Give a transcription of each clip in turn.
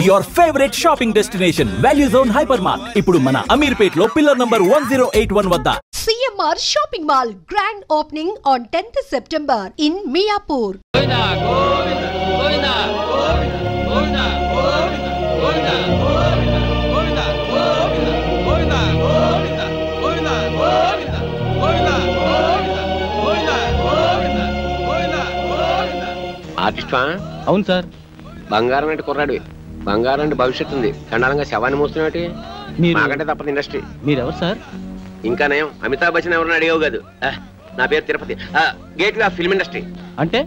Your favorite shopping destination, Value Zone Hypermart. Ippudu mana Ameerpet lo pillar number 1081 vadda. CMR Shopping Mall grand opening on 10th September in Miapur. Govinda, Govinda, Govinda, Govinda, Govinda, Govinda, Govinda, Govinda, Govinda, Govinda, Govinda, Govinda, Govinda, Govinda, Govinda, Govinda. ఆర్టిస్టా? అవును sir. బంగారం అంటే కుర్రాడివి. బంగారం అంటే భవిష్యత్తు ఉంది. చండాలంగా శవాన్ని మోస్తున్నట్టు మాకంటే తప్పదు ఇండస్ట్రీ. మీరెవరు సార్? ఇంకా నయం, అమితాబ్ బచ్చన్ ఎవరన్నా అడిగావు కాదు. నా పేరు Tirupati. Gateway of film industry. అంటే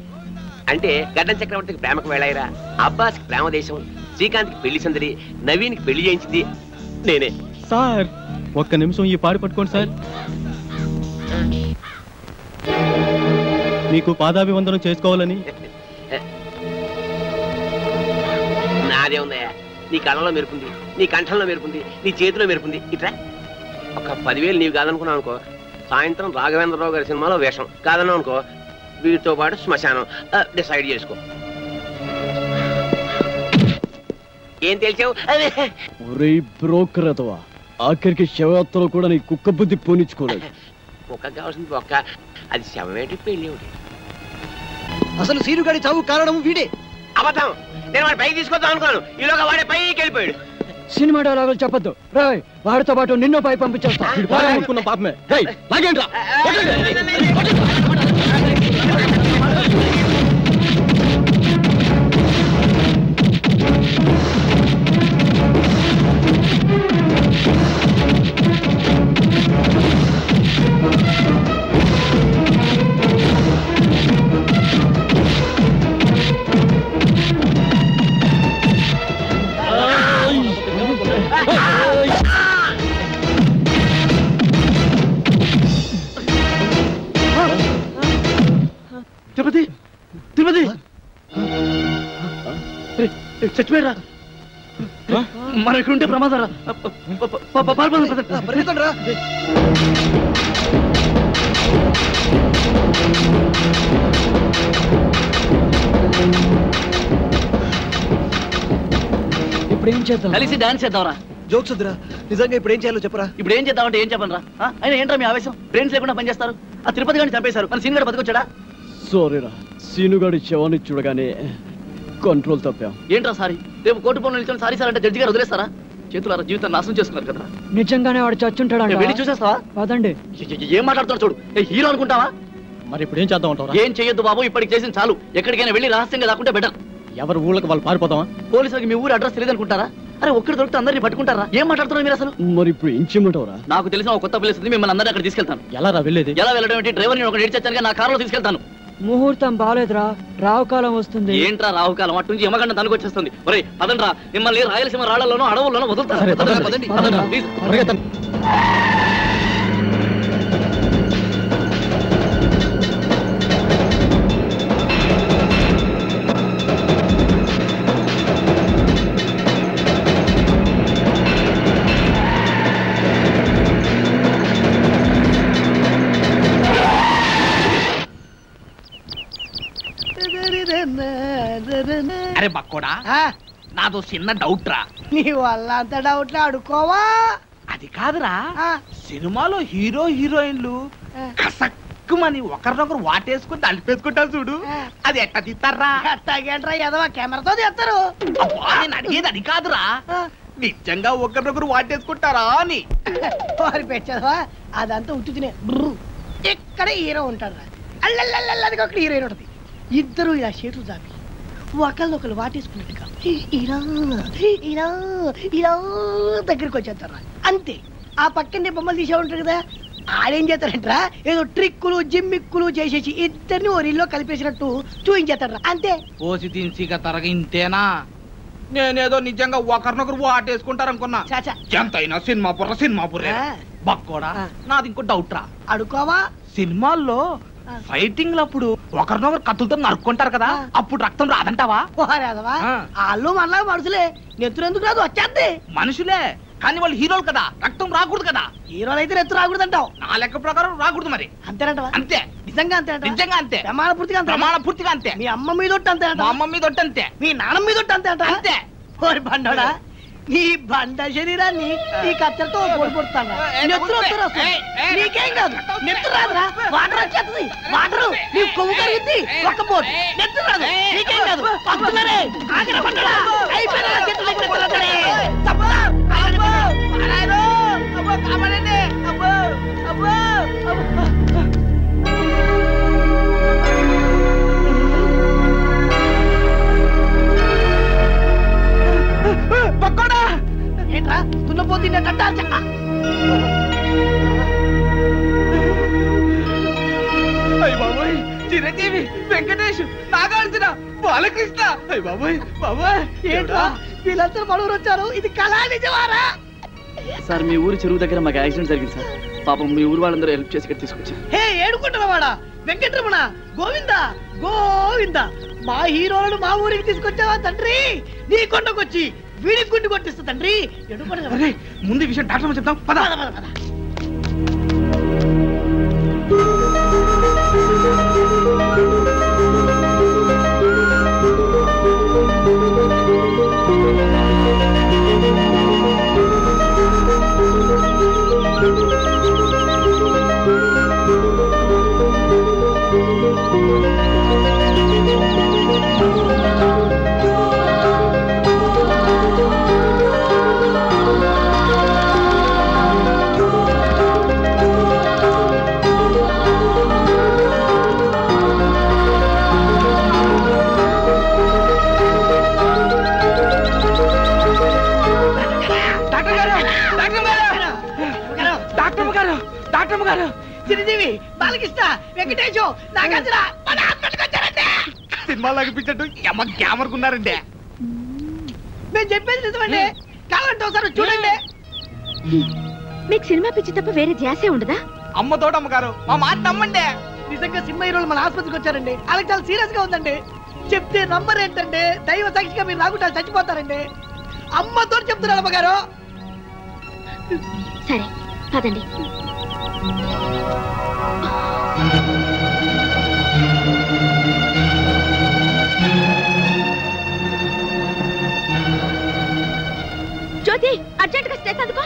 అంటే గడ్డం చక్రవర్తికి ప్రేమకు వెళ్ళాయిరా, అబ్బాస్కి ప్రేమ దేశం, శ్రీకాంత్కి పెళ్లి సందడి, నవీన్కి పెళ్లి చేయించింది నేనే. సార్ ఒక్క నిమిషం ఈ పాడి పట్టుకోండి సార్. మీకు పాదాభివందనం చేసుకోవాలని. నాదే ఉందయ్యా. నీ కళ్ళలో మెరుపుంది, నీ కంఠంలో మెరుపుంది, నీ చేతిలో మెరుపుంది. ఇట్లా ఒక 10,000 నీవు కాదనుకున్నావు అనుకో, సాయంత్రం రాఘవేంద్రరావు గారి సినిమాలో వేషం. కాదన్నావు అనుకో, వీటితో పాటు శ్మశానం. డిసైడ్ చేసుకో. ఏం తెలిసావు? బ్రోకర్ అతవా, ఆఖరికి శవయాత్రలో కూడా నీ కుక్క బుద్ధి పోనిచ్చుకోలేదు. కుక్క కావాల్సింది ఒక్క, అది శవమేటి పెళ్లి ఒకటి. అసలు సీనుగాడి చావు కారణం వీడే. అబద్ధం. నేను వాడి పైకి తీసుకొద్దాం అనుకున్నాను, ఈలోగా వాడే పైకి వెళ్ళిపోయాడు. సినిమా డైలాగులు చెప్పొద్దు రాయ్, వాడితో పాటు నిన్నో పై పంపించేస్తా. పాపమే లాగేంట్రా. తిరుపతి, తిరుపతి చచ్చిపోయారా? మన ఇక్కడ ఉంటే ప్రమాదం రా. ఇప్పుడు ఏం చేద్దాం? కలిసి డాన్స్ చేద్దాంరా. జోక్స్ వద్దురా, నిజంగా ఇప్పుడు ఏం చేయాలో చెప్పరా. ఇప్పుడు ఏం చేద్దామంటే ఏం చెప్పను రా. అయినా ఏంట్రా మీ ఆవేశం? బ్రెయిన్స్ లేకుండా పనిచేస్తారు. ఆ తిరుపతి గారిని చంపేశారు, మన సీన్ గడ బతికొచ్చాడా? సారీరా, సీనుగాడి శవాన్ని చూడగానే కంట్రోల్ తప్పాం. ఏంట్రా సారీ? రేపు కోర్టు పనులు నిల్చొని సారీ సార్ అంటే జడ్జి గారు వదిలేస్తారా? చేతులారా జీవితాన్ని నాశనం చేసుకున్నారు కదా. నిజంగానే వాడు చచ్చుంటాడు. వెళ్ళి చూసేస్తావా? పదండి. ఏం మాట్లాడుతున్నాడు చూడు. హీరో అనుకుంటావా? మరి ఇప్పుడు ఏం చేద్దాం అంటారా? ఏం చెయ్యొద్దు బాబు, ఇప్పటికి చేసిన చాలు. ఎక్కడికైనా వెళ్ళి రహస్యంగా దాక్కుంటే బెటర్. ఎవరు ఊళ్ళకి వాళ్ళు పారిపోతావా? పోలీసులకి మీ ఊరు అడ్రస్ తెలియదు అనుకుంటారా? అరే ఒక్కడి దొరికితే అందరినీ పట్టుకుంటారా? ఏం మాట్లాడుతున్నారు మీరు అసలు? మరి ఇప్పుడు ఏం చేయమంటారా? నాకు తెలిసిన ఒక కొత్త ప్లేస్ ఉంది, మిమ్మల్ని అందరినీ అక్కడ తీసుకెళ్తాను. ఎలా రా వెళ్ళేది? ఎలా వెళ్ళడం ఏంటి? డ్రైవర్ నేను ఒక నేర్చాను, నా కారులో తీసుకెళ్తాను. ముహూర్తం బాలేదురా, రావుకాలం వస్తుంది. ఏంట్రా రావుకాలం? అటు నుంచి యమగండ తనుకొచ్చేస్తుంది. ఒరే పదండ్రా, మిమ్మల్ని రాయలసీమ రాళ్లలోనూ అడవుల్లోనూ వదులుతాను. అరే బక్కోడా, నాదో చిన్న డౌట్ రా. నీ వల్ల అంత డౌట్ అడుకోవా? అది కాదురా, సినిమాలో హీరో హీరోయిన్లు కసక్కుమని ఒకరినొకరు వాటేసుకుని తలిపేసుకుంటారు చూడు, అది ఎట్లా తీస్తారా? ఎట్టాగేంట్రా ఎదవా, కెమెరాతో తీస్తారు. నేను అడిగేది అది కాదురా, నిజంగా ఒకరినొకరు వాటేసుకుంటారా అని. వారి పెట్టదవా, అదంతా ఉట్టు తినే. ఇక్కడ హీరో ఉంటాడు రా, అల్లల్లది ఒక హీరోయిన్ ఉంటుంది. ఇద్దరు ఇలా చేతులు చాపి ఒకళ్ళొకళ్ళు వాటేసుకున్నట్టుగా ఇలా ఇలా ఇలా దగ్గరికి వచ్చేస్తారా. అంతే. ఆ పక్కనే బొమ్మలు తీసే ఉంటారు కదా, ఆడేం చేస్తారంటరా, ఏదో ట్రిక్కులు జిమ్మిక్కులు చేసేసి ఇద్దరిని ఓ రీల్లో కలిపేసినట్టు చూపించేస్తారా. అంతే. పోసి తిన్సిగా తరగింతేనా? నేనేదో నిజంగా ఒకరినొకరు వాటేసుకుంటారు అనుకున్నా. ఎంతైనా సినిమా పుర్రే. బక్కోడా, నాది ఇంకో డౌట్ రా. అడుకోవా? సినిమాల్లో ఫైటింగ్ అప్పుడు ఒకరినొకరు కత్తులతో నరుక్కుంటారు కదా, అప్పుడు రక్తం రాదంటావా? వాళ్ళు మనలా మనుషులే, నెత్తురు ఎందుకు రాదు? వచ్చేద్ది. మనుషులే కానీ వాళ్ళు హీరోలు కదా, రక్తం రాకూడదు కదా. హీరోలు అయితే నెత్తు రాకూడదు అంటావు. నా లెక్క ప్రకారం రాకూడదు. మరి అంతేనంటవా? అంతే. నిజంగా అంతే? నిజంగా అంతే. ప్రమాణ పూర్తిగా అంతే. ప్రమాణ పూర్తిగా అంతే. మీ అమ్మ మీద అంతే. మా అమ్మ మీద అంతే. మీ నాన్న మీద అంతే. అంతే. ఓరి బండోడా నీ బండ శరీరాన్ని ఈ కత్తెరతో పొడిపోతాను నెత్తురు నీకేం కాదు నెత్తురు రాదురా వాటర్ వచ్చేస్తుంది వాటర్ నీ కొవ్వు కరుగుద్ది ఒక్క పోటు నెత్తురు రాదు నీకేం కాదు పక్కులరే ఆగిన బండడా అయిపోయినా చెట్టు దగ్గర తప్పదా కాపాడండి అబ్బో అబ్బో పక్కోడా ఏంట్రా తున్నపోతుండే టట్టా అయ్య బాబోయ్ చిరంజీవి వెంకటేష్ నాగార్జున బాలకృష్ణ అయ్య బాబోయ్ బాబోయ్ ఏంట్రా వీళ్ళందరూ మనూరు వచ్చారు ఇది కళా నిజమారా సార్ మీ ఊరు చెరువు దగ్గర మాకు యాక్సిడెంట్ జరిగింది సార్ పాపం మీ ఊరు వాళ్ళందరూ హెల్ప్ చేసి ఇక్కడ తీసుకొచ్చారు హే ఏడుకుంటున్నవాడా వెంకటరమణ గోవింద గోవింద మా హీరోలను మా ఊరికి తీసుకొచ్చావా తండ్రి నీ కొండకొచ్చి వీడికి గుండు కొట్టిస్తా తండ్రి అరే ముందు విషయం డాక్టర్ చెప్తాం పద చిరంజీవి బాలకృష్ణ వెంకటేశ్ నాగార్జున మన హాస్పిటల్కి వచ్చారంటే సినిమాలు అనిపించట్టు అమ్మ గ్యామర్కున్నారండి మేము చెప్పేది నిజమండి కావాలంటే ఒకసారి చూడండి మీకు సినిమా పిచ్చి తప్ప వేరే ధ్యాసే ఉండదా అమ్మ తోట అమ్మగారు మా మాట నమ్మండి నిజంగా సినిమా హీరోలు మన ఆసుపత్రికి వచ్చారండి వాళ్ళకి చాలా సీరియస్ గా ఉందండి చెప్తే నంబర్ ఏంటంటే దైవ సాక్షిగా మీరు రాకుండా చచ్చిపోతారండి అమ్మతో చెప్తున్నారు అమ్మగారు సరే పదండి జ్యోతి అర్జెంట్ గా స్టేట్ అందుకో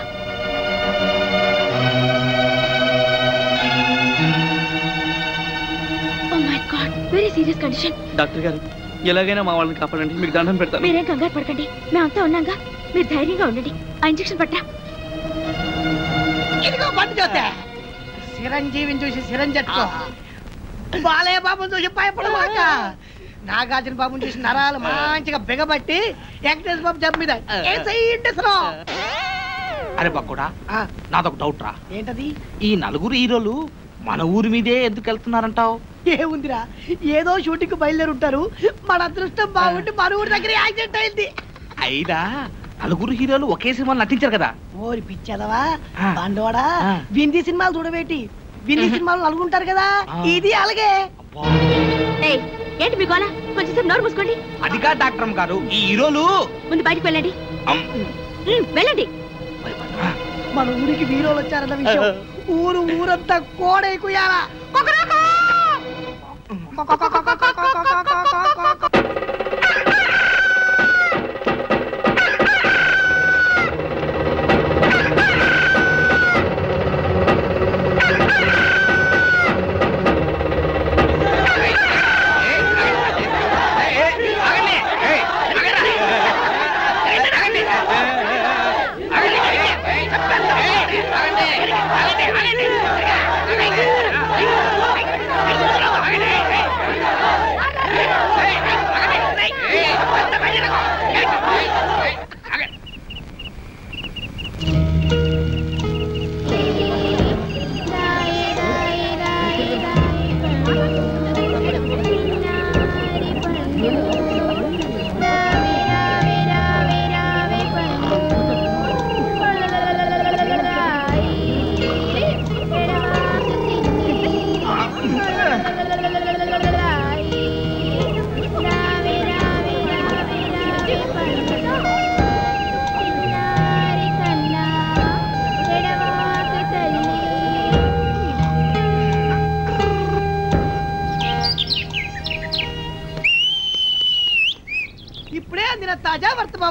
oh my god very serious condition doctor గారు ఎలాగైనా మా వాళ్ళని కాపాడండి మీకు దండం పెడతాను మీరేం కంగారు పడకండి మేమంతా ఉన్నాగా మీరు ధైర్యంగా ఉండండి ఆ ఇంజెక్షన్ పట్టా ఇదిగో బండి చూస్తే చిరంజీవిని చూసి చిరంజట్టుకో బాలయ్య బాబుని చూసి భయపడమాక నాగార్జున బాబుని చూసి నరాలు మంచిగా బిగబట్టి వెంకటేశ్వర బాబు జబ్బు మీద అరే బక్కుడా నాదొక డౌట్ రా ఏంటది ఈ నలుగురు హీరోలు మన ఊరి మీదే ఎందుకు వెళ్తున్నారంటావు ఏముందిరా ఏదో షూటింగ్ బయలుదేరి ఉంటారు మన అదృష్టం బాగుంటే మన ఊరి దగ్గర యాక్సిడెంట్ అయింది అయినా నలుగురు హీరోలు ఒకే సినిమాలు నటించారు కదా ఓరి పిచ్చదవా బండోడా వింది సినిమాలు చూడబెట్టి వింది సినిమాలు నలుగుంటారు కదా ఇది అలాగే ఏంటి మీ గోళ కొంచెం నోరు మూసుకోండి అది కాదు డాక్టర్ గారు ఈ హీరోలు ముందు బయటికి వెళ్ళండి వెళ్ళండి మన ఊరికి హీరోలు వచ్చారన్న విషయం ఊరంతా కోడైకుయాలా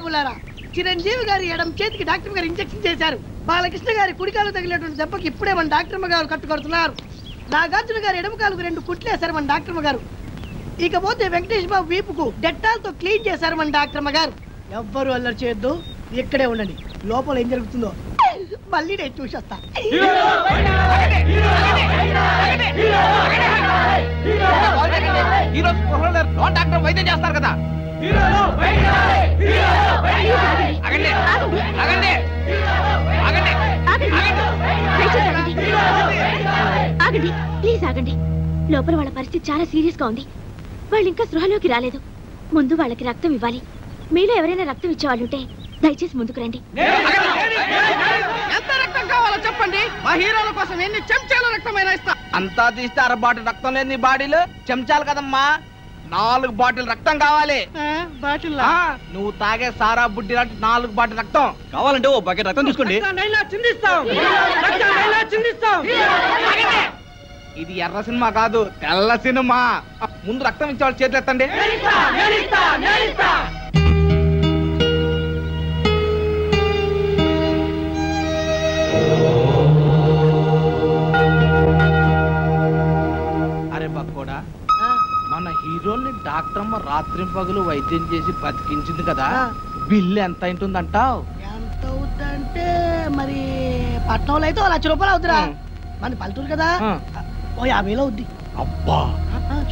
బాబులారా, చిరంజీవి గారి ఎడం చేతికి డాక్టర్ గారు ఇంజెక్షన్ చేశారు. బాలకృష్ణ గారి కుడికాలు తగిలినటువంటి దెబ్బకి ఇప్పుడే మన డాక్టర్ గారు కట్టుకొడుతున్నారు. నాగార్జున గారు ఎడమ కాలుకు 2 కుట్లేశారు మన డాక్టర్ గారు. ఇకపోతే వెంకటేష్ బాబు వీపుకు డెట్టాల్తో క్లీన్ చేశారు మన డాక్టర్ గారు. ఎవ్వరు అల్లరి చేయొద్దు, ఇక్కడే ఉండండి. లోపల ఏం జరుగుతుందో మళ్ళీ నేను చూసొస్తా. డాక్టర్ వైద్యం చేస్తారు కదా. ఆగండి ప్లీజ్ ఆగండి. లోపల వాళ్ళ పరిస్థితి చాలా సీరియస్ గా ఉంది. వాళ్ళు ఇంకా స్పృహలోకి రాలేదు. ముందు వాళ్ళకి రక్తం ఇవ్వాలి. మీలో ఎవరైనా రక్తం ఇచ్చేవాళ్ళుంటే దయచేసి ముందుకు రండి. ఎంత రక్తం కావాలో చెప్పండి, మా హీరోల కోసం ఎన్ని చెంచాల రక్తమైనా ఇస్తా. అంతా తీస్తే 1/2 బాటిల్ రక్తం లేదు నీ బాడీలో. చెంచాలు కదమ్మా, 4 బాటిల్ రక్తం కావాలి. బాటిల్ నువ్వు తాగే సారా బుడ్డి లాంటి 4 బాటిల్ రక్తం కావాలంటే ఓ బకెట్ రక్తం తీసుకోండి. ఇది ఎర్ర సినిమా కాదు, తెల్ల సినిమా. ముందు రక్తం ఇచ్చేవాళ్ళు చేతులు ఎత్తండి. అరే బక్కోడా, మన హీరోల్ని డాక్టర్ అమ్మ రాత్రింపగలు వైద్యం చేసి బతికించింది కదా, బిల్లు ఎంత అయింటుందంటావు? ఎంత అవుద్దంటే మరి పట్నంలో అయితే 1 లక్ష రూపాయలు అవుతురా. మన పల్లెటూరు కదా, ఓ 50,000 అవుద్ది. అబ్బా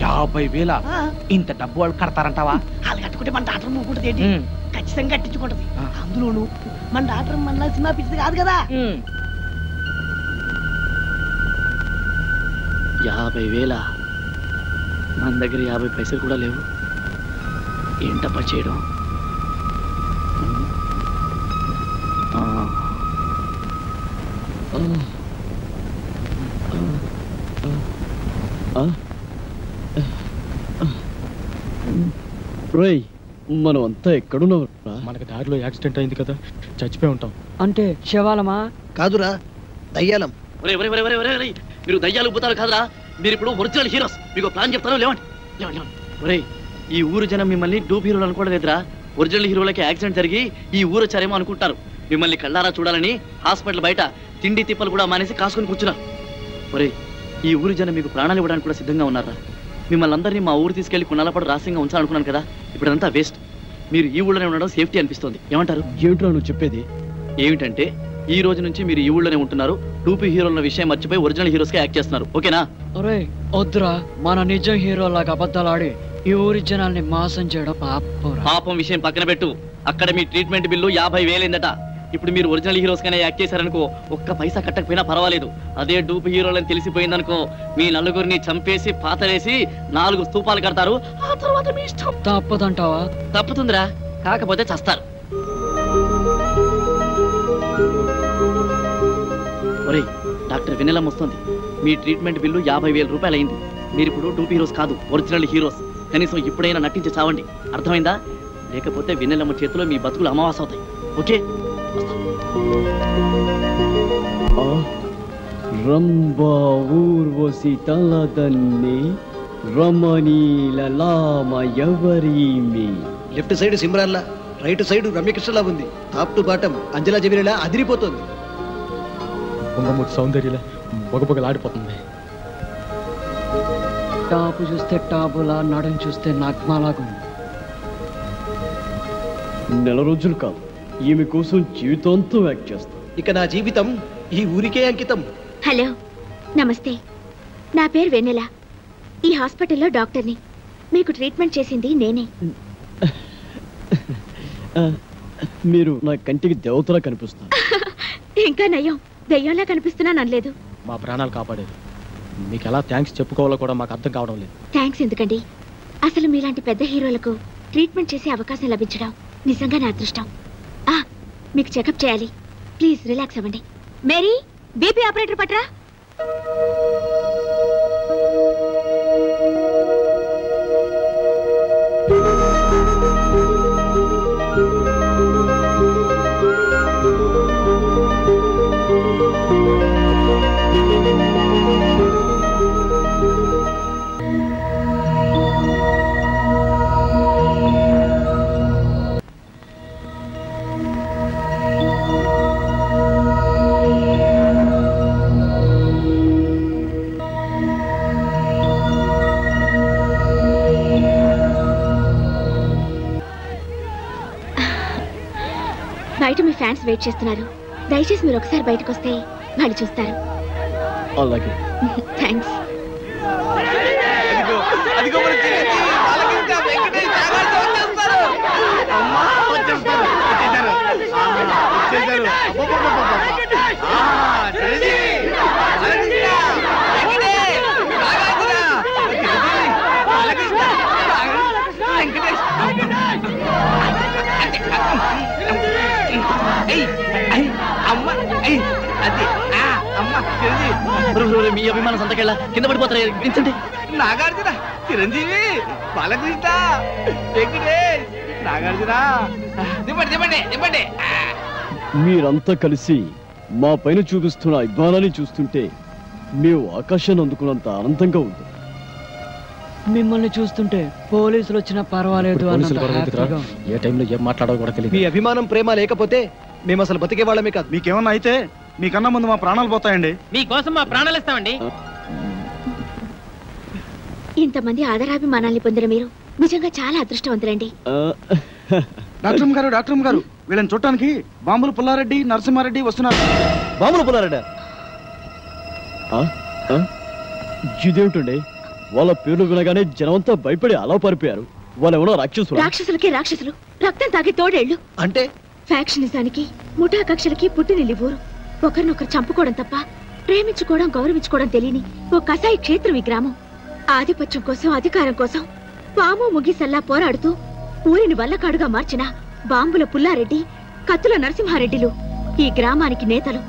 50,000? ఇంత డబ్బు వాళ్ళు కడతారంటావా? వాళ్ళు కట్టుకుంటే మన డాక్టర్ మూకుంటుంది ఏంటి, ఖచ్చితంగా కట్టించుకుంటది. అందులోను మన డాక్టర్ మన సినిమా పిచ్చిది కాదు కదా. 50,000? మన దగ్గర 50 పైసలు కూడా లేవు. ఏంటప్పా చేయడం? రేయ్, మనం అంతా ఎక్కడున్నాం? మనకి దారిలో యాక్సిడెంట్ అయింది కదా, చచ్చిపోయి ఉంటాం. అంటే శవాలమా? కాదురా, దయ్యాలం. మీరు దయ్యాలు పోతారు కాదురా, మీరు ఇప్పుడు ఒరిజినల్ హీరోస్. మీకు ప్లాన్ చెప్తాను, లేవండి. ఒరే, ఈ ఊరు జనం మిమ్మల్ని డూప్ హీరోలు అనుకోవట్లేదురా. ఒరిజినల్ హీరోలకి యాక్సిడెంట్ జరిగి ఈ ఊరు వచ్చారేమో అనుకుంటారు. మిమ్మల్ని కళ్ళారా చూడాలని హాస్పిటల్ బయట తిండి తిప్పలు కూడా మానేసి కాసుకొని కూర్చున్నారు. ఒరే, ఈ ఊరు జనం మీకు ప్రాణాలు ఇవ్వడానికి కూడా సిద్ధంగా ఉన్నారా? మిమ్మల్ని అందరినీ మా ఊరు తీసుకెళ్లి కొన్నాళ్ళ పాటు రహస్యంగా ఉంచాలనుకున్నాను కదా, ఇప్పుడంతా వేస్ట్. మీరు ఈ ఊళ్ళోనే ఉండడం సేఫ్టీ అనిపిస్తుంది. ఏమంటారు? ఏమిట్రా నువ్వు చెప్పేది? ఏమిటంటే ఈ రోజు నుంచి మీరు ఈ ఊళ్ళోనే ఉంటున్నారు. టూపీ హీరోల విషయం మర్చిపోయి ఒరిజినల్ హీరోస్ గా యాక్ట్ చేస్తున్నారు. ఓకేనా? ఒరే వద్దురా, మన నిజం హీరోలాగా అబద్ధాలు ఆడి ఈ ఊరి జనాల్ని మోసం చేయడం పాపం విషయం పక్కన పెట్టు. అక్కడ మీ ట్రీట్మెంట్ బిల్లు 50,000 అయిందట. ఇప్పుడు మీరు ఒరిజినల్ హీరోస్ గానే యాక్ట్ చేశారనుకో, ఒక్క పైసా కట్టకపోయినా పర్వాలేదు. అదే డూప్ హీరోలని తెలిసిపోయిందనుకో, మీ నలుగురిని చంపేసి పాతరేసి 4 స్తూపాలు కడతారు. ఆ తర్వాత మీ ఇష్టం. తప్పదంటావా? తప్పుతుందిరా, కాకపోతే చస్తారు. ఒరేయ్, డాక్టర్ వెన్నెలమ్మ వస్తుంది. మీ ట్రీట్మెంట్ బిల్లు 50,000 రూపాయలు అయింది. మీరు ఇప్పుడు టూపీ హీరోస్ కాదు, ఒరిజినల్ హీరోస్. కనీసం ఇప్పుడైనా నటించి చావండి, అర్థమైందా? లేకపోతే వెన్నెలమ్మ చేతిలో మీ బతుకులు అమావాస అవుతాయి. ఓకే? రంభా ఊర్వశి తలదన్ని రమణీల లామ ఎవరీమి. లెఫ్ట్ సైడ్ సిమ్రాన్లా, రైట్ సైడ్ రమ్యకృష్ణలా ఉంది. టాప్ టు బాటం అంజలా జబీరేలా అదిరిపోతుంది. పొంగముటి సౌందర్యలా బొగబొగలాడిపోతుంది. టాపు చూస్తే టాపులా, నడుం చూస్తే నగ్మాలాగా. నెల రోజులు కాదు, ఈమె కోసం జీవితంతో యాక్ట్ చేస్తాం. ఇక నా జీవితం ఈ ఊరికే అంకితం. హలో, నమస్తే. నా పేరు వెన్నెల. ఈ హాస్పిటల్లో డాక్టర్ని. మీకు ట్రీట్మెంట్ చేసింది నేనే. మీరు నా కంటికి దేవతలా కనిపిస్తారు. ఇంకా నయ్యం, దయ్యంలా కనిపిస్తున్నాను అనలేదు. మా ప్రాణాలు కాపాడేది. మీకు ఎలా థ్యాంక్స్ చెప్పుకోవాలో కూడా మాకు అర్థం కావడం లేదు. థ్యాంక్స్ ఎందుకండి? అసలు మీలాంటి పెద్ద హీరోలకు ట్రీట్మెంట్ చేసే అవకాశం లభించడం నిజంగా నా అదృష్టం. మీకు చెకప్ చేయాలి. ప్లీజ్ రిలాక్స్ అవ్వండి. మేరీ, బీపీ ఆపరేటర్ పట్రా. బయట మీ ఫ్యాన్స్ వెయిట్ చేస్తున్నారు. దయచేసి మీరు ఒకసారి బయటకు వస్తే వాళ్ళు చూస్తారు. అలాగే. థ్యాంక్స్. మీ అభిమానం సంతకెళ్ళ కింద పడిపోతారు. వించండి. నాగార్జున, చిరంజీవి, బాలకృష్ణ, వెంకటేష్, నాగార్జున, దింపండి. మీరంతా కలిసి మా పైన చూపిస్తున్న అభిమానాన్ని చూస్తుంటే మేము ఆకాశాన్ని అందుకున్నంత ఆనందంగా ఉంది. మిమ్మల్ని చూస్తుంటే పోలీసులు వచ్చినా పర్వాలేదు. ఏ టైంలో ఏం మాట్లాడాలో కూడా తెలియదు. మీ అభిమానం ప్రేమ లేకపోతే మేము అసలు బతికే వాళ్ళమే కాదు. మీకేమన్నా అయితే మీకన్నా ముందు మా ప్రాణాలు పోతాయండి. మీకోసం మా ప్రాణాలు ఇస్తామండి. ఇంతమంది ఆదరాభిమానాల్ని పొందిన మీరు నిజంగా చాలా అదృష్టవంతులండి. డాక్టర్ గారు వీళ్ళని చూడటానికి బాంబులు పుల్లారెడ్డి, నరసింహారెడ్డి వస్తున్నారు. బాంబులు పుల్లారెడ్డి ఇదేమిటండి? వాళ్ళ పేర్లు వినగానే జనమంతా భయపడి అలా పారిపోయారు. వాళ్ళు ఎవరో రాక్షసులు. రాక్షసులకి రాక్షసులు, రక్తం తాగి తోడేళ్లు. అంటే ఫ్యాక్షనిజానికి, ముఠా కక్షలకి పుట్టినిల్లి ఊరు. ఒకరినొకరు చంపుకోవడం తప్ప ప్రేమించుకోవడం, గౌరవించుకోవడం తెలియని ఓ కసాయి క్షేత్రం ఈ గ్రామం. ఆధిపత్యం కోసం, అధికారం కోసం పాము ముగిసల్లా పోరాడుతూ ఊరిని వల్లకాడుగా మార్చిన బాంబుల పుల్లారెడ్డి, కత్తుల నరసింహారెడ్డిలు ఈ గ్రామానికి నేతలు.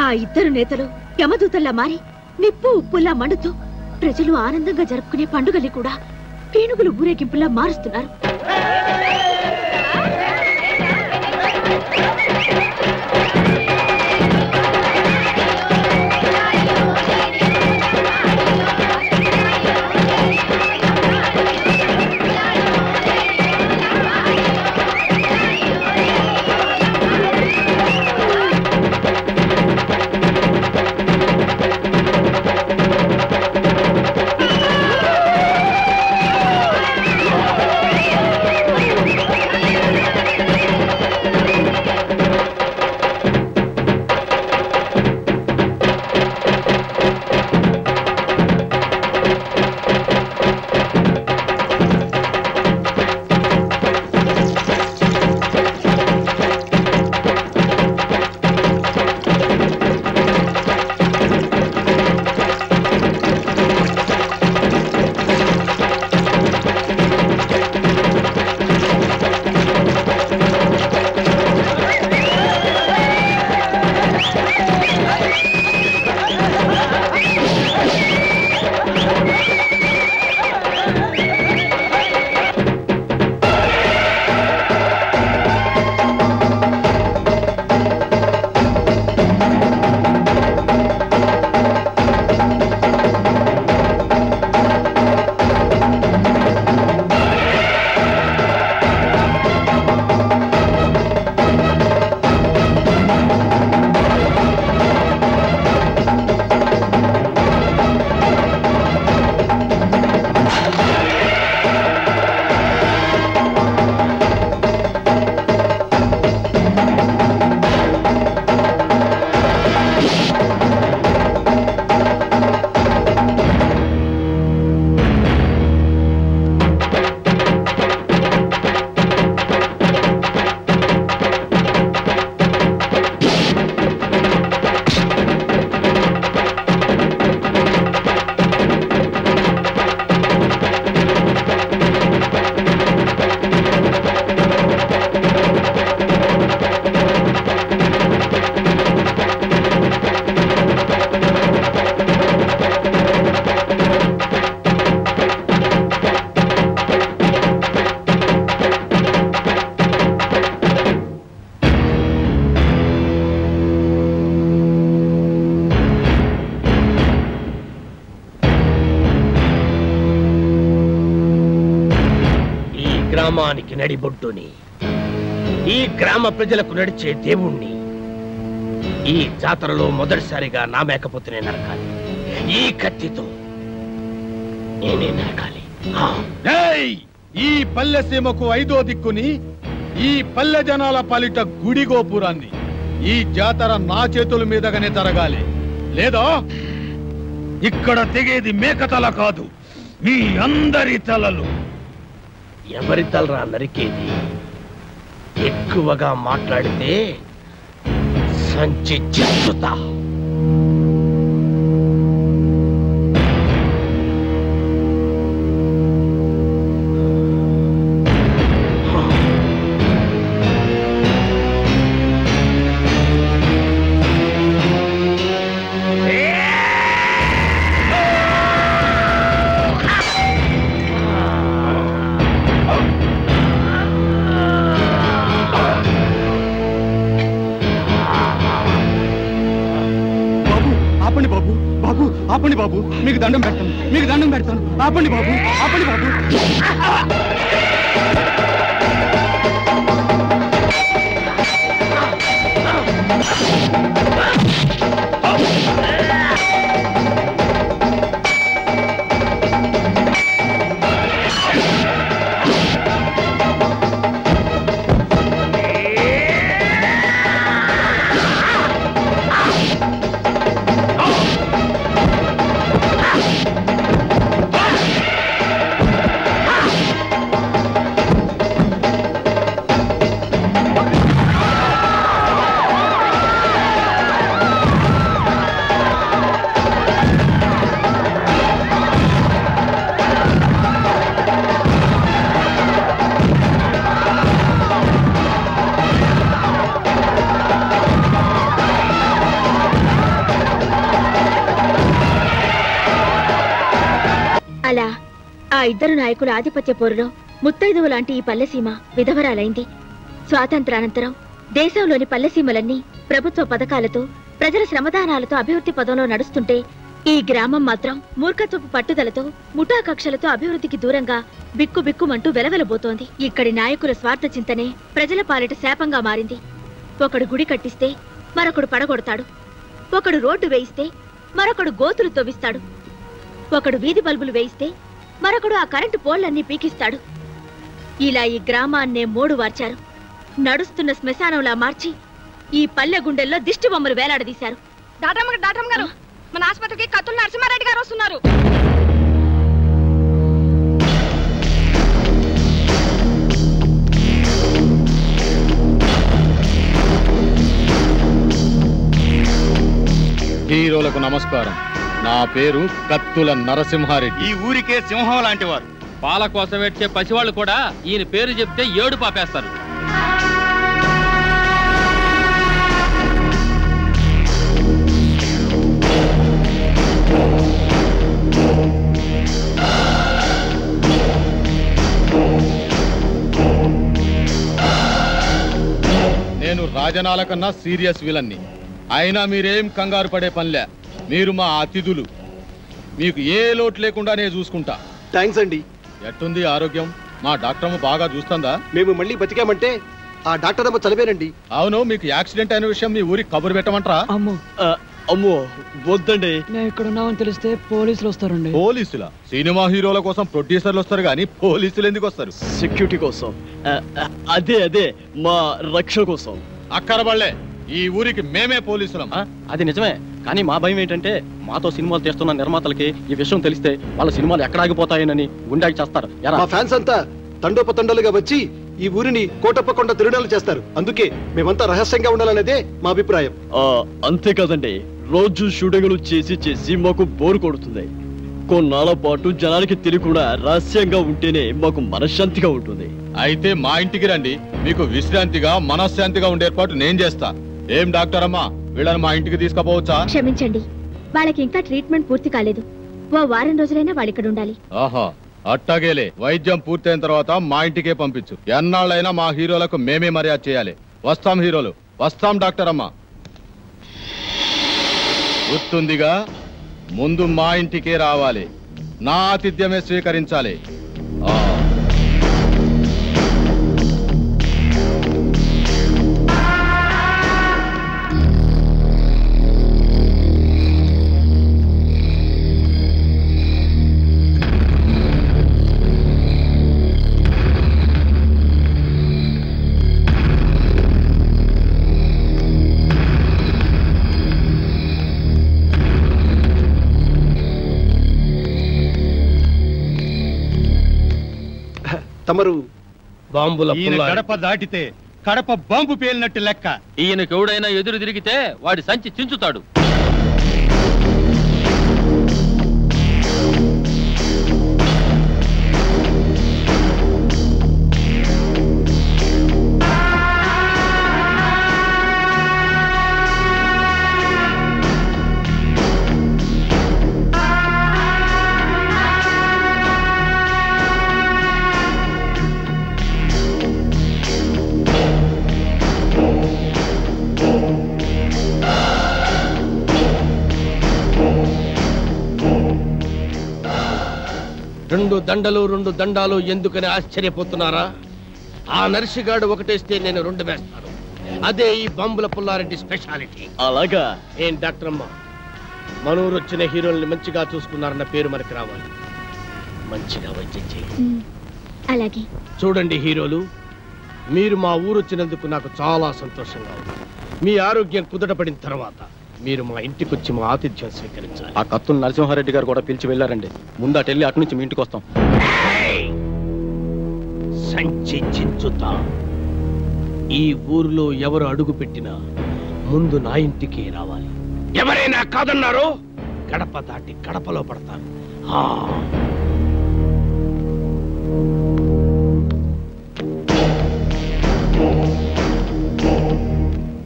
ఆ ఇద్దరు నేతలు యమదూతల్లా మారి నిప్పు ఉప్పుల్లా మండుతూ ప్రజలు ఆనందంగా జరుపుకునే పండుగల్ని కూడా పీనుగులు ఊరేగింపులా మారుస్తున్నారు. గ్రామానికి నడిబొడ్డుని, ఈ గ్రామ ప్రజలకు నడిచే దేవుణ్ణి ఈ జాతరలో మొదటిసారిగా నా మేకపోతునే నరకాలి. ఈ కత్తితో నేనే నరకాలి. ఈ పల్లెసీమకు 5వ దిక్కుని ఈ పల్లె జనాల పాలిట గుడి గోపురాన్ని ఈ జాతర నా చేతుల మీదగానే జరగాలి. లేదా ఇక్కడ తెగేది మేకతల కాదు, మీ అందరి తలలు. ఎవరి తలరా నరికేది? ఎక్కువగా మాట్లాడితే సంచి చిచ్చుతా. ఆపండి బాబు, మీకు దండం పెడతాను, మీకు దండం పెడతాను. ఆపండి బాబు, ఆపండి బాబు. అలా ఆ ఇద్దరు నాయకుల ఆధిపత్య పోరులో ముత్తైదువు లాంటి ఈ పల్లెసీమ విధవరాలైంది. స్వాతంత్రానంతరం దేశంలోని పల్లెసీమలన్నీ ప్రభుత్వ పథకాలతో, ప్రజల శ్రమదానాలతో అభివృద్ధి పదంలో నడుస్తుంటే ఈ గ్రామం మాత్రం మూర్ఖత్వపు పట్టుదలతో, ముఠా కక్షలతో అభివృద్ధికి దూరంగా బిక్కుబిక్కుమంటూ వెలవెలబోతోంది. ఇక్కడి నాయకుల స్వార్థ చింతనే ప్రజల పాలిట శాపంగా మారింది. ఒకడు గుడి కట్టిస్తే మరొకడు పడగొడతాడు, ఒకడు రోడ్డు వేయిస్తే మరొకడు గోతులు తవ్విస్తాడు, ఒకడు వీధి బల్బులు వేయిస్తే మరొకడు ఆ కరెంటు పోళ్లన్నీ పీకిస్తాడు. ఇలా ఈ గ్రామాన్నే మోడు వార్చారు. నడుస్తున్న శ్మశానంలా మార్చి ఈ పల్లె గుండెల్లో దిష్టి బొమ్మలు వేలాడదీశారు. డాక్టర్ గారు, మన ఆసుపత్రికి కత్తుల నరసింహారెడ్డి గారు వస్తున్నారు. హీరోలకు నమస్కారం. నా పేరు కత్తుల నరసింహారెడ్డి. ఈ ఊరికే సింహం లాంటి వారు. పాల కోసం ఏడ్చే పసివాళ్ళు కూడా ఈయన పేరు చెప్తే ఏడు పాపేస్తారు. నేను రాజనాల కన్నా సీరియస్ విలన్ని. అయినా మీరేం కంగారు పడే పనిలే. మీరు మా అతిథులు. మీకు ఏ లోటు లేకుండా నేను చూసుకుంటా. థ్యాంక్స్ అండి. ఎట్టుంది ఆరోగ్యం? మా డాక్టర్ అమ్మ బాగా చూస్తుందా? మేము మళ్ళీ బతికామంటే ఆ డాక్టర్ అమ్మ చదివేనండి. అవును, మీకు యాక్సిడెంట్ అయిన విషయం మీ ఊరికి కబురు పెట్టమంటారా? అమ్మో వద్దండి. నేను ఇక్కడ ఉన్నామని తెలిస్తే పోలీసులు వస్తారండి. పోలీసులా? సినిమా హీరోల కోసం ప్రొడ్యూసర్లు వస్తారు కానీ పోలీసులు ఎందుకు వస్తారు? సెక్యూరిటీ కోసం. అదే మా రక్షణ కోసం. అక్కరబళ్ళే, ఈ ఊరికి మేమే పోలీసులం. అది నిజమే, కానీ మా భయం ఏంటంటే మాతో సినిమాలు తీస్తున్న నిర్మాతలకి ఈ విషయం తెలిస్తే వాళ్ళ సినిమాలు ఎక్కడ ఆగిపోతాయని గుండాకి చేస్తారు. మా ఫ్యాన్స్ అంతా తండోపతండాలుగా వచ్చి ఈ ఊరిని కోటప్పకొండ తిరునాలు చేస్తారు. అందుకే మేమంతా రహస్యంగా ఉండాలనేదే మా అభిప్రాయం. అంతే కదండి, రోజు షూటింగ్లు చేసి మాకు బోరు కొడుతుంది. కొన్నాళ్ళ పాటు జనానికి తెలియకుండా రహస్యంగా ఉంటేనే మాకు మనశ్శాంతిగా ఉంటుంది. అయితే మా ఇంటికి రండి, మీకు విశ్రాంతిగా మనశ్శాంతిగా ఉండే ఏర్పాటు నేను చేస్తా. ఏం డాక్టర్ అమ్మా, వీళ్ళని మా ఇంటికి తీసుకుపోవచ్చా? క్షమించండి, వాళ్ళకి ఇంకా ట్రీట్మెంట్ పూర్తి కాలేదు. ఓ వారం రోజులైనా వాళ్ళు ఇక్కడ ఉండాలి. ఆహా, అట్టాగేలే. వైద్యం పూర్తయిన తర్వాత మా ఇంటికే పంపించు. ఎన్నాళ్ళైనా మా హీరోలకు మేమే మర్యాద చేయాలి. వస్తాం హీరోలు, వస్తాం డాక్టర్ అమ్మా. గుర్తుందిగా, ముందు మా ఇంటికే రావాలి, నా ఆతిథ్యమే స్వీకరించాలి. తమరు బాంబుల ఈయన గడప దాటితే కడప బాంబు పేలినట్టు లెక్క. ఈయనకు ఎవడైనా ఎదురు తిరిగితే వాడి సంచి చించుతాడు. రెండు దండాలు ఎందుకని ఆశ్చర్యపోతున్నారా? ఆ నర్సిగాడు ఒకటేస్తే నేను 2 వేస్తాను. అదే ఈ బాంబుల పుల్లారెడ్డి స్పెషాలిటీ. అలాగా? ఏం డాక్టర్ అమ్మ, మనూరు వచ్చిన హీరోల్ని మంచిగా చూసుకున్నారన్న పేరు మనకి రావాలి. మంచిగా వైద్యం చేయండి. అలాగే. చూడండి హీరోలు, మీరు మా ఊరు వచ్చినందుకు నాకు చాలా సంతోషంగా ఉంది. మీ ఆరోగ్యం కుదుటపడిన తర్వాత మీరు మా ఇంటికి వచ్చి మా ఆతిథ్యం స్వీకరించాలి. ఆ కత్తులు నరసింహారెడ్డి గారు కూడా పిలిచి వెళ్ళారండి. ముందు అటెళ్ళి అటు నుంచి మీ ఇంటికి వస్తాం. సంచి చించుతా. ఈ ఊర్లో ఎవరు అడుగు పెట్టినా ముందు నా ఇంటికి రావాలి. ఎవరైనా కాదన్నారో గడప దాటి గడపలో పడతాను.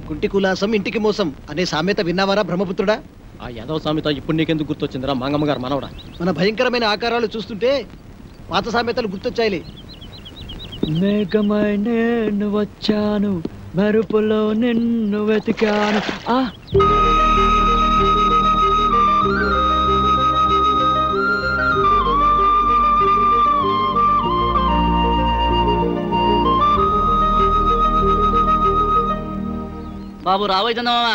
కుంటి కులాసం ఇంటికి మోసం అనే సామెత విన్నావారా బ్రహ్మపుత్రుడా? ఆ యాదవ సామెత ఇప్పుడు నీకెందుకు గుర్తొచ్చిందిరా మంగమ్మ గారు మనవడా? మన భయంకరమైన ఆకారాలు చూస్తుంటే పాత సామెతలు గుర్తొచ్చాయిలే. మేఘమై నేను వచ్చాను, మెరుపులో నిన్ను వెతికాను. బాబు రాబోయ్ చందమామ,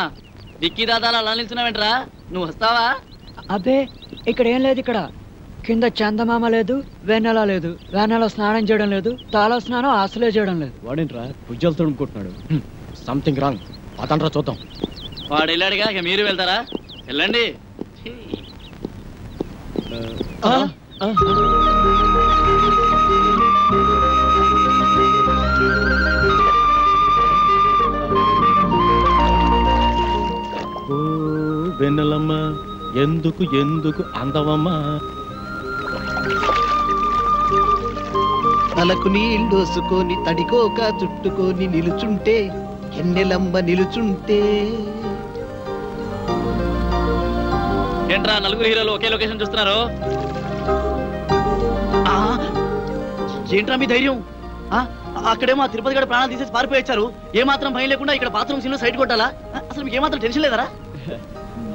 డిక్కీ దాదాలు అలా నిల్చున్నావేంట్రా? నువ్వు వస్తావా? అబ్బే ఇక్కడ ఏం లేదు. ఇక్కడ కింద చందమామ లేదు, వెన్నెల లేదు, వెన్నెల స్నానం చేయడం లేదు, తాళ స్నానం అసలే చేయడం లేదు. వాడేంట్రా భుజాలు తడుముకుంటున్నాడు? Something wrong. అతండ్రా చూద్దాం. వాడు వెళ్ళాడుగా, ఇక మీరు వెళ్తారా? వెళ్ళండి. ఓ వెన్నెలమ్మ, ఎందుకు ఎందుకు అందవమ్మా? తలకు నీళ్ళోసుకొని తడికోక చుట్టుకొని నిలుచుంటే ఎన్నెలమ్మ నిలుచుంటే. ఏంట్రా నలుగురు హీరోలు ఒకే లొకేషన్ చూస్తున్నారు? ఏంట్రా మీ ధైర్యం? అక్కడేమో తిరుపతి గడ ప్రాణాలు తీసేసి పారిపోయారు. ఏమాత్రం భయం లేకుండా ఇక్కడ బాత్రూమ్ సీన్ లో సైడ్ కొట్టాలా? అసలు మీకు ఏమాత్రం టెన్షన్ లేదరా?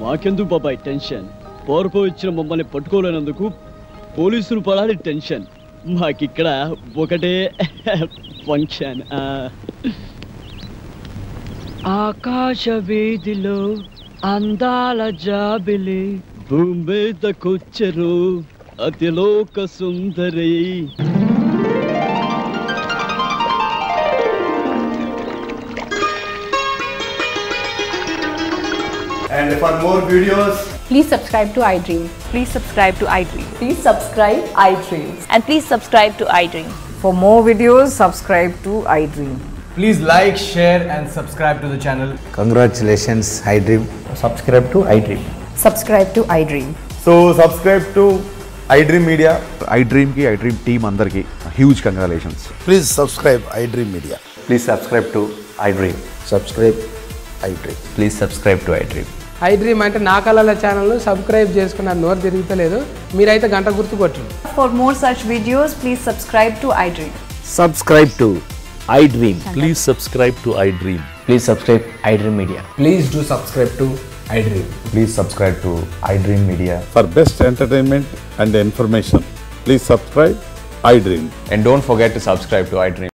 మాకెందుకు బాబాయ్ టెన్షన్? పారిపోయి వచ్చిన మమ్మల్ని పట్టుకోలేనందుకు పోలీసులు పడాలి టెన్షన్. మాకిక్కడ ఒకటే ఫంక్షన్. ఆకాశ వీధిలో అందాల జాబిలి, భూమి మీదకొచ్చరు Athiloka Sundari. And for more videos, please subscribe to iDream. Please subscribe to iDream. Please subscribe iDream. And please subscribe to iDream. For more videos, subscribe to iDream. please like, share and subscribe to the channel. Congratulations, iDream. Subscribe to iDream. Subscribe to iDream. So subscribe to iDream Media. iDream ki iDream team andar ki huge congratulations. Please subscribe iDream Media. Please subscribe to iDream. Subscribe iDream. Please subscribe to iDream. iDream అంటే నా కళల channel subscribe చేసుకున్న నోరు తిరుగుతలేదు. మీరైతే గంట గుర్తు కొట్టండి. For more such videos, please subscribe to iDream. Subscribe to iDream. Please subscribe to iDream. Please subscribe iDream Media. Please do subscribe to iDream. Please subscribe to iDream Media. For best entertainment and information, please subscribe iDream. And don't forget to subscribe to iDream.